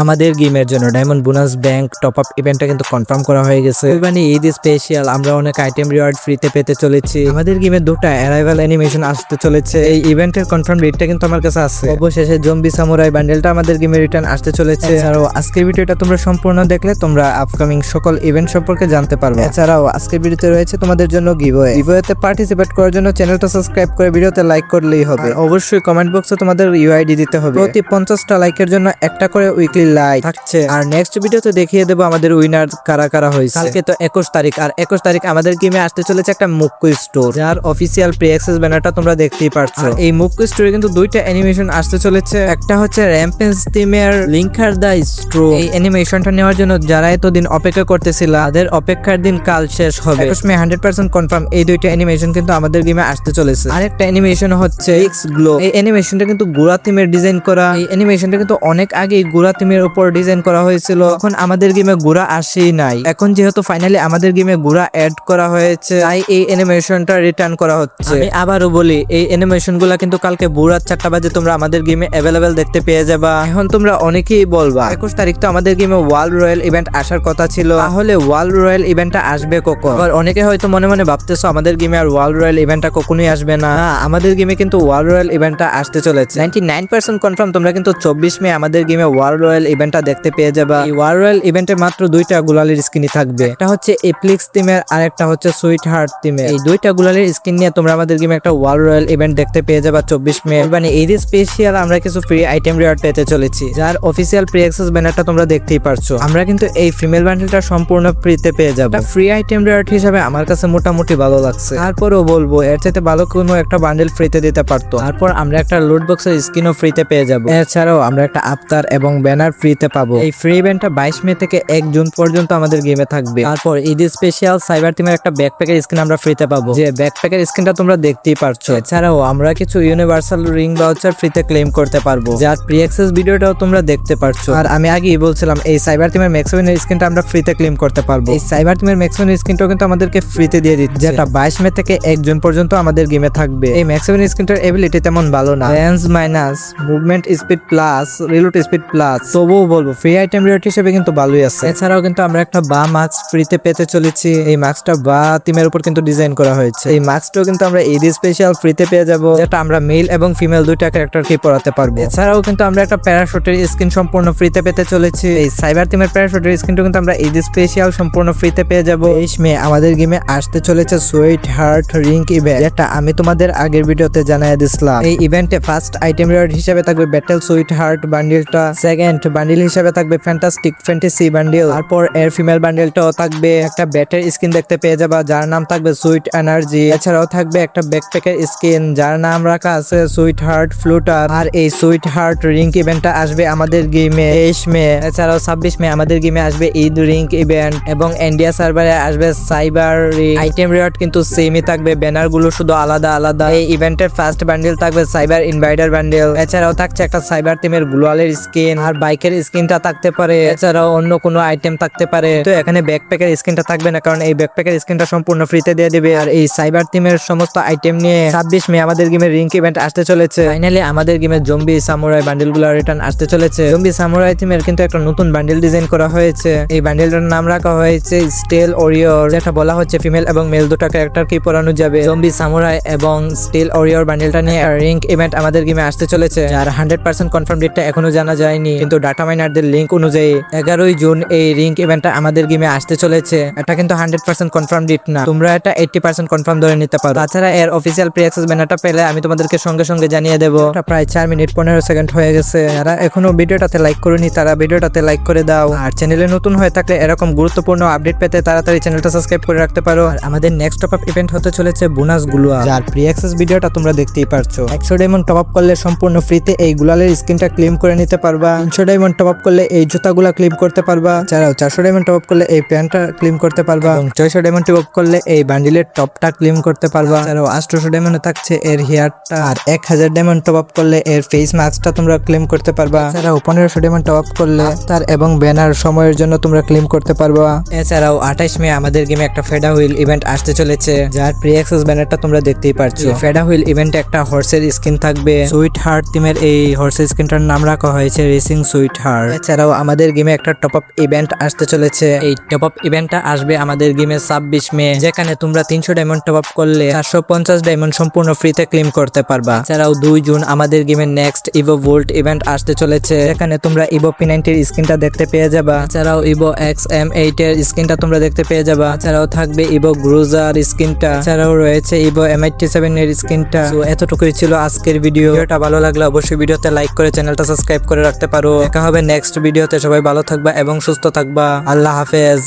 আমাদের গেমের জন্য diamond bonus bank top up ইভেন্টটা কিন্তু কনফার্ম করা হয়ে গেছে। মানে ঈদ স্পেশাল আমরা অনেক আইটেম রিওয়ার্ড ফ্রিতে পেতে চলেছি। আমাদের গেমে দুটো অ্যারাইভাল অ্যানিমেশন আসতে চলেছে। এই ইভেন্টের কনফার্ম ডেটটা কিন্তু আমার কাছে আছে। অবশেষে জম্বি সামুরাই বান্ডেলটা আমাদের গেমে রিটার্ন আসতে চলেছে। এছাড়াও আজকের ভিডিওটা তোমরা সম্পূর্ণ দেখলে তোমরা আপকামিং সকল ইভেন্ট সম্পর্কে জানতে পারবে। এছাড়াও আজকের ভিডিওতে রয়েছে তোমাদের জন্য গিভওয়ে। গিভওয়েতে পার্টিসিপেট করার জন্য চ্যানেলটা সাবস্ক্রাইব করে ভিডিওতে লাইক করলেই হবে। অবশ্যই কমেন্ট বক্সে তোমাদের ইউআইডি দিতে হবে। প্রতি 50টা লাইকের জন্য একটা করে উইকলি লাইক থাকছে। আর নেক্সট ভিডিওতে দেখিয়ে দেবো আমাদের উইনার কারা কারা হয়েছে। কালকে তো 21 তারিখ, আর 21 তারিখ আমাদের গেমে আসতে চলেছে একটা মুক্কু স্টোর, যার অফিসিয়াল প্রি অ্যাক্সেস ব্যানারটা তোমরা দেখতেই পারছো। এই মুক্কু স্টোরে কিন্তু দুইটা অ্যানিমেশন আসতে চলেছে। একটা হচ্ছে র্যাম্পেজ থিমের লিঙ্কার দা স্ট্রো। এই অ্যানিমেশনটা নেওয়ার জন্য যারা এতদিন অপেক্ষা করতেছিল তাদের অপেক্ষার দিন কাল শেষ হবে। 21 মে 100% কনফার্ম এই দুইটা অ্যানিমেশন কিন্তু আমাদের গেমে আসতে চলেছে। আরেকটা অ্যানিমেশন হচ্ছে এক্স গ্লো। এই অ্যানিমেশনটা কিন্তু গুড়া থিমের ডিজাইন করা। এই অ্যানিমেশনটা কিন্তু অনেক আগেই গুড়া থিমের উপর ডিজাইন করা হয়েছিল, এখন আমাদের গেমে গুড়া আসেই নাই। এখন যেহেতু ফাইনালি আমাদের গেমে গুড়া অ্যাড করা হয়েছে, তাই এই অ্যানিমেশনটা রিটার্ন করা হচ্ছে। আমি আবারও বলি, এই অ্যানিমেশন গুলা কিন্তু কালকে ভোর 4টা বাজে তোমরা আমাদের গেমে অ্যাভেলেবেল দেখতে পেয়ে যাবা। এখন তোমরা অনেকেই বলবা 21 তারিখ তো আমাদের গেমে ওয়ার্ল্ড রয়্যাল ইভেন্ট আসার কথা ছিল, তাহলে ওয়ার্ল্ড রয়্যাল ইভেন্টটা আসবে কখন? আবার অনেকে হয়তো মনে মনে ভাবতেছো আমাদের গেমে আর ওয়ার্ল্ড রয়্যাল ইভেন্টটা কখনোই আসবে না। আমাদের গেমে কিন্তু ওয়ার্ল্ড রয়্যাল ইভেন্টটা আসতে চলেছে। 99% কনফার্ম তোমরা কিন্তু 24 মে আমাদের গেমে ওয়ার্ল্ড রয়্যাল ইভেন্টটা দেখতে পেয়ে যাবা। এই ওয়ার্ল্ড রয়্যাল ইভেন্টে মাত্র দুইটা গুলালের স্কিনই থাকবে। একটা হচ্ছে এপ্লিক্স থিমের আর একটা হচ্ছে সুইট হার্ট থিমের। এই দুইটা গুলালের স্কিন নিয়ে তোমরা আমাদের গেমে একটা ওয়ার্ল্ড রয়্যাল ইভেন্ট দেখতে পেয়ে যাবা 24 মে। মানে এই স্পেশাল আমরা কিছু ফ্রি আইটেম রিওয়ার্ড পেতে চলেছি, যার অফিসিয়াল প্রি অ্যাক্সেস ব্যানারটা তোমরা দেখতেই পারছো। আমরা কিন্তু এই ফিমেল বান্ডেলটা সম্পূর্ণ ফ্রিতে পেয়ে যাবো। ফ্রি আইটেম রিওয়ার্ড হিসাবে আমার কাছে মোটামুটি ভালো লাগছে। তারপরেও বলবো এর চাইতে ভালো কোনো একটা বান্ডেল ফ্রিতে দিতে পারতো। তারপর আমরা একটা লুট বক্সের স্কিনও ফ্রিতে পেয়ে যাবো। এছাড়াও আমরা একটা আফতার এবং ব্যানার ফ্রিতে পাবো। এই ফ্রি ইভেন্টটা 22 মে থেকে 1 জুন পর্যন্ত আমাদের গেমে থাকবে। তারপর ঈদ স্পেশাল সাইবার থিমের একটা ব্যাকপ্যাকের স্কিন আমরা ফ্রিতে পাবো, যে ব্যাকপ্যাকের স্কিনটা তোমরা দেখতেই পারছো। এছাড়াও আমরা কিছু ইউনিভার্সাল রিং ভাউচার ফ্রিতে ক্লেম করতে পারবো, যার প্রি অ্যাক্সেস ভিডিওটাও তোমরা দেখতে পারছো। আর আমি আগেই বলছিলাম এই সাইবার থিমের ম্যাক্সিমের স্কিনটা আমরা ফ্রিতে ক্লেম করতে পারবো। এই সাইবার থিমের ম্যাক্সিমের স্কিনটাও কিন্তু আমাদেরকে ফ্রিতে দিয়ে দিচ্ছে, যেটা 22 মে থেকে 1 জুন পর্যন্ত আমাদের গেমে থাকবে। এই ম্যাক্সিমের স্কিনটার এবিলিটি তেমন ভালো না, range minus, movement speed plus, reload speed plus, তবুও বলবো ফ্রি আইটেম রিওয়ার্ড হিসেবে কিন্তু ভালোই আছে। এছাড়াও কিন্তু আমরা একটা বা মাস্ক ফ্রিতে পেতে চলেছি। এই মাস্কটা বা থিমের উপর কিন্তু ডিজাইন করা হয়েছে। এই মাস্কটাও কিন্তু আমরা ঈদ স্পেশাল ফ্রিতে পেয়ে যাবো, যেটা আমরা মেল এবং ফিমেল দুইটা ক্যারেক্টারকে পরাতে পারবো। এছাড়াও কিন্তু আমরা একটা প্যারাশুটের স্কিন সম্পূর্ণ ফ্রিতে পেতে চলেছি। এই সাইবার থিমের প্যারাশুটের স্কিনটা কিন্তু আমরা ঈদ স্পেশাল সম্পূর্ণ ফ্রিতে পেয়ে যাবো। 23 মে আমাদের গেমে আসতে চলেছে সুইট হার্ট রিং ইভেন্ট, যেটা আমি তোমাদের আগের ভিডিওতে জানিয়ে দিছিলাম। এই ইভেন্টে ফার্স্ট আইটেম রিওয়ার্ড হিসেবে থাকবে ব্যাটেল সুইট হার্ট বান্ডেলটা, সেকেন্ড বান্ডেল হিসেবে থাকবে ফ্যান্টাস্টিক ফ্যান্টাসি বান্ডেল, তারপর এর ফিমেল বান্ডেলটাও থাকবে। একটা ব্যাটের স্কিন দেখতে পেয়ে যাবা, যার নাম থাকবে সুইট এনার্জি। এছাড়াও থাকবে একটা ব্যাকপ্যাকের স্কিন, যার নাম রাখা আছে সুইট হার্ট ফ্লুটার। আর এই সুইট হার্ট রিং ইভেন্টটা আসবে আমাদের গেমে 23 মে। এছাড়াও 26 মে আমাদের গেমে আসবে ঈদ রিং ইভেন্ট, এবং ইন্ডিয়া সার্ভারে আসবে সাইবার রিং। আইটেম রিওয়ার্ড কিন্তু সেমই থাকবে, ব্যানার গুলো শুধু আলাদা আলাদা। এই ইভেন্টের ফার্স্ট বান্ডেল থাকবে সাইবার ইনভাইডার বান্ডেল। এছাড়াও থাকছে একটা সাইবার টিমের গ্লোয়ালের স্কিন, আর বাইকের স্কিনটা থাকতে পারে। এছাড়াও অন্য কোনো আইটেম থাকতে পারে। তো এখানে ব্যাকপ্যাকের স্কিনটা থাকবে না, কারণ এই ব্যাকপ্যাকের স্কিনটা সম্পূর্ণ ফ্রিতে দিয়ে দিবে। আর এই সাইবার টিমের সমস্ত আইটেম নিয়ে 26 মে আমাদের গেমে রিং ইভেন্ট আসতে চলেছে। ফাইনালি আমাদের গেমে জম্বি সামুরাই বান্ডেল গুলো রিটার্ন আসতে চলেছে। জম্বি সামুরাই টিমের কিন্তু একটা নতুন বান্ডেল ডিজাইন করা হয়েছে। এই বান্ডেলটার নাম রাখা হয়েছে স্টিল ওরিয়র, যেটা বলা হচ্ছে ফিমেল এবং মেল দুটো ক্যারেক্টারকে পরানো যাবে। জম্বি সামুরাই এবং স্টিল ওরিয়র বান্ডেলটা নিয়ে রিং ইভেন্ট আমাদের গেমে আসতে চলেছে, আর 100% কনফার্ম ডেটটা এখনো জানা যায়নি, কিন্তু ডাটা মাইনারদের লিঙ্ক অনুযায়ী 11 জুন এই রিং ইভেন্টটা আমাদের গেমে আসতে চলেছে। এটা কিন্তু 100% কনফার্ম ডেট না, তোমরা এটা 80% কনফার্ম ধরে নিতে পারো। তাছাড়া এর অফিসিয়াল প্রি অ্যাক্সেস ব্যানারটা পেলে আমি তোমাদেরকে সঙ্গে সঙ্গে জানিয়ে দেবো। প্রায় 4 মিনিট 15 সেকেন্ড হয়ে গেছে। যারা এখনো ভিডিওটাতে লাইক করোনি তারা ভিডিওটাতে লাইক করে দাও, আর চ্যানেলে নতুন হয়ে থাকলে এরকম গুরুত্বপূর্ণ আপডেট পেতে তাড়াতাড়ি চ্যানেলটা সাবস্ক্রাইব করে রাখতে পারো। আর আমাদের নেক্সট টপ আপ ইভেন্ট হতে চলেছে বোনাস গুলোয়া, যার প্রি অ্যাক্সেস ভিডিওটা তোমরা দেখতেই পারছো। 100 ডায়মন্ড টপ আপ করলে সম্পূর্ণ ফ্রিতে এই গুলালের স্কিনটা ক্লেম করে নিতে পারবা। 300 ডায়মন্ড টপ আপ করলে এই জুতাগুলা ক্লেম করতে পারবা। এছাড়াও 400 ডায়মন্ড টপ আপ করলে এই প্যান্টটা ক্লেম করতে পারবা, এবং 600 ডায়মন্ড টপ আপ করলে এই বান্ডিলের টপটা ক্লেম করতে পারবা। এছাড়াও 800 ডায়মন্ডে থাকছে এর হেয়ারটা, আর 1000 ডায়মন্ড টপ আপ করলে এর ফেস মাস্কটা তোমরা ক্লেম করতে পারবা। এছাড়াও 1500 ডায়মন্ড টপ আপ করলে তার এবং ব্যানার সময়ের জন্য তোমরা ক্লেম করতে পারবা। এছাড়াও 28 মে আমাদের গেমে একটা ফেডা হুইল ইভেন্ট আসতে চলেছে, যার প্রি অ্যাক্সেস ব্যানারটা তোমরা দেখতেই পারছো। ফেডা হুইল ইভেন্টে একটা হর্সের স্কিন থাকবে। সুইট হার্ট টিমের এই হর্সের স্কিনটার নাম রাখা হয়েছে রেসিং সুইট সুইট হার্ট। এছাড়াও আমাদের গেমে একটা টপ আপ ইভেন্ট আসতে চলেছে। এই টপ আপ ইভেন্টটা আসবে আমাদের গেমে 26 মে, যেখানে তোমরা 300 ডায়মন্ড টপ আপ করলে 450 ডায়মন্ড সম্পূর্ণ ফ্রিতে ক্লেম করতে পারবা। এছাড়াও 2 জুন আমাদের গেমের নেক্সট ইভো ভোল্ট ইভেন্ট আসতে চলেছে, যেখানে তোমরা ইভো P90 এর স্কিনটা দেখতে পেয়ে যাবা। এছাড়াও ইভো XM8 এর স্কিনটা তোমরা দেখতে পেয়ে যাবা। এছাড়াও থাকবে ইভো গ্রুজার স্কিনটা। এছাড়াও রয়েছে ইভো M87 এর স্কিনটা। তো এতটুকুই ছিল আজকের ভিডিওটা। ভালো লাগলে অবশ্যই ভিডিওতে লাইক করে চ্যানেলটা সাবস্ক্রাইব করে রাখতে পারো। দেখা হবে নেক্সট ভিডিওতে। সবাই ভালো থাকবা এবং সুস্থ থাকবা। আল্লাহ হাফেজ।